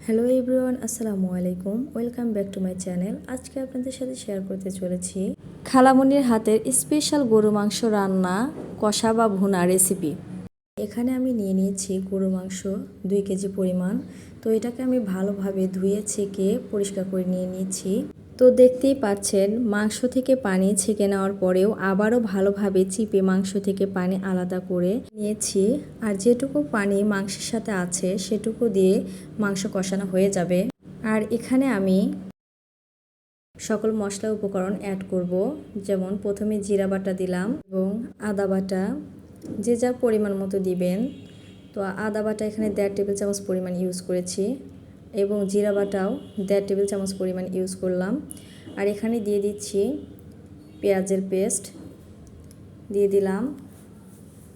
Hello everyone, আসসালামু আলাইকুম। Welcome back to my channel. আজকে আপনাদের সাথে শেয়ার করতে চলেছি খালামণির হাতের স্পেশাল গরু মাংস রান্না, কষা বা ভুনা রেসিপি। এখানে আমি নিয়ে নিয়েছি গরু মাংস 2 কেজি পরিমাণ। তো এটাকে আমি ভালোভাবে ধুয়ে ছেঁকে পরিষ্কার করে নিয়ে নিয়েছি। তো দেখতেই পাচ্ছেন মাংস থেকে পানি ছেঁকে নেওয়ার পরেও আবারও ভালোভাবে চিপে মাংস থেকে পানি আলাদা করে নিয়েছি। আর যেটুকু পানি মাংসের সাথে আছে সেটুকু দিয়ে মাংস কষানো হয়ে যাবে। আর এখানে আমি সকল মশলা উপকরণ অ্যাড করব। যেমন প্রথমে জিরা বাটা দিলাম এবং আদা বাটা, যে যা পরিমাণ মতো দিবেন। তো আদা বাটা এখানে 1.5 টেবিল চামচ পরিমাণ ইউজ করেছি এবং জিরা বাটাও 1.5 টেবিল চামচ পরিমাণ ইউজ করলাম। আর এখানে দিয়ে দিচ্ছি পেঁয়াজের পেস্ট, দিয়ে দিলাম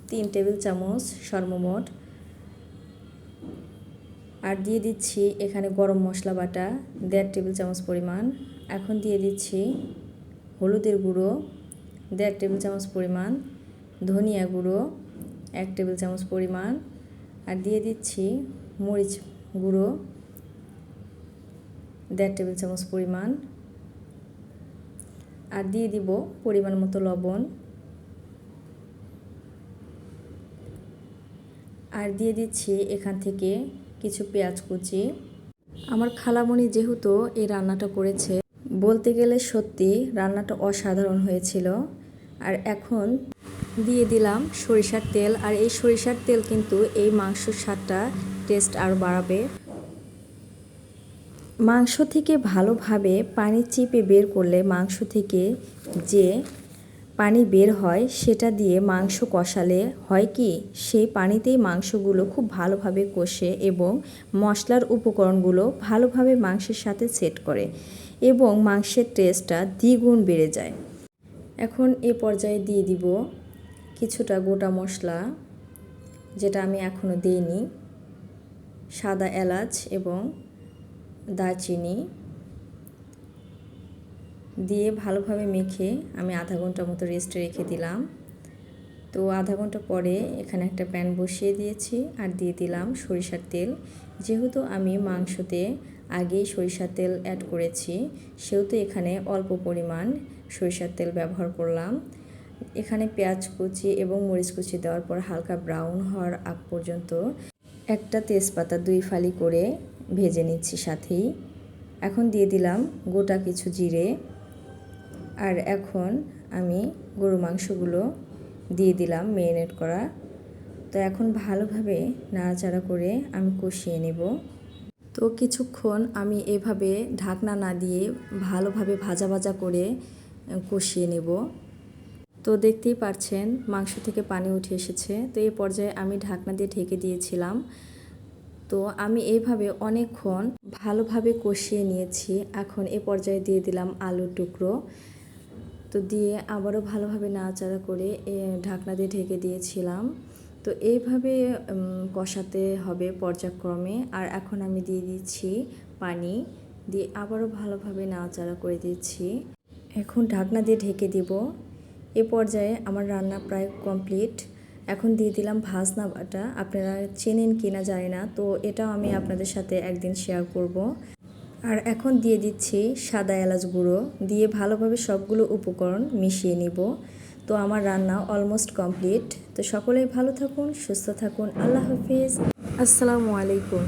3 টেবিল চামচ সর্বমোট। আর দিয়ে দিচ্ছি এখানে গরম মশলা বাটা 1.5 টেবিল চামচ পরিমাণ। এখন দিয়ে দিচ্ছি হলুদের গুঁড়ো 1.5 টেবিল চামচ পরিমাণ, ধনিয়া গুঁড়ো 1 টেবিল চামচ পরিমাণ, আর দিয়ে দিচ্ছি মরিচ গুঁড়ো 1.5 টেবিল চামচ পরিমাণ, আর দিয়ে দিব পরিমাণ মতো লবণ, আর দিয়ে দিচ্ছি এখান থেকে কিছু পেঁয়াজ কুচি। আমার খালামণি যেহেতু এই রান্নাটা করেছে, বলতে গেলে সত্যি রান্নাটা অসাধারণ হয়েছিল। আর এখন দিয়ে দিলাম সরিষার তেল। আর এই সরিষার তেল কিন্তু এই মাংসর স্বাদটা টেস্ট আরও বাড়াবে। মাংস থেকে ভালোভাবে পানি চিপে বের করলে মাংস থেকে যে পানি বের হয় সেটা দিয়ে মাংস কষালে হয় কি, সেই পানিতেই মাংসগুলো খুব ভালোভাবে কষে এবং মশলার উপকরণগুলো ভালোভাবে মাংসের সাথে সেট করে এবং মাংসের টেস্টটা দ্বিগুণ বেড়ে যায়। এখন এ পর্যায়ে দিয়ে দিব কিছুটা গোটা মশলা, যেটা আমি এখনও দিইনি, সাদা এলাচ এবং দারচিনি দিয়ে ভালোভাবে মেখে আমি আধা ঘন্টা মতো রেস্টে রেখে দিলাম। তো আধা ঘন্টা পরে এখানে একটা প্যান বসিয়ে দিয়েছি আর দিয়ে দিলাম সরিষার তেল। যেহেতু আমি মাংসতে আগেই সরিষার তেল অ্যাড করেছি, সেহেতু এখানে অল্প পরিমাণ সরিষার তেল ব্যবহার করলাম। এখানে পেঁয়াজ কুচি এবং মরিচ কুচি দেওয়ার পর হালকা ব্রাউন হওয়ার আগ পর্যন্ত একটা তেজপাতা 2 ফালি করে ভেজে নিচ্ছি সাথেই। এখন দিয়ে দিলাম গোটা কিছু জিরে। আর এখন আমি গরু মাংসগুলো দিয়ে দিলাম ম্যারিনেট করা। তো এখন ভালোভাবে নাড়াচাড়া করে আমি কষিয়ে নেব। তো কিছুক্ষণ আমি এভাবে ঢাকনা না দিয়ে ভালোভাবে ভাজা ভাজা করে কষিয়ে নেব। তো দেখতেই পাচ্ছেন মাংস থেকে পানি উঠে এসেছে। তো এই পর্যায়ে আমি ঢাকনা দিয়ে ঢেকে দিয়েছিলাম। তো আমি এইভাবে অনেকক্ষণ ভালোভাবে কষিয়ে নিয়েছি। এখন এ পর্যায়ে দিয়ে দিলাম আলুর টুকরো। তো দিয়ে আবারও ভালোভাবে নাড়াচাড়া করে ঢাকনা দিয়ে ঢেকে দিয়েছিলাম। তো এইভাবে কষাতে হবে পর্যায়ক্রমে। আর এখন আমি দিয়ে দিচ্ছি পানি, দিয়ে আবারও ভালোভাবে নাড়াচাড়া করে দিচ্ছি। এখন ঢাকনা দিয়ে ঢেকে দিব। এ পর্যায়ে আমার রান্না প্রায় কমপ্লিট। এখন দিয়ে দিলাম ভাজনা বাটা। আপনারা চেনেন কিনা জানি না, তো এটাও আমি আপনাদের সাথে একদিন শেয়ার করব। আর এখন দিয়ে দিচ্ছি সাদা এলাচ গুঁড়ো, দিয়ে ভালোভাবে সবগুলো উপকরণ মিশিয়ে নিব। তো আমার রান্না অলমোস্ট কমপ্লিট। তো সকলেই ভালো থাকুন, সুস্থ থাকুন। আল্লাহ হাফিজ, আসসালামু আলাইকুম।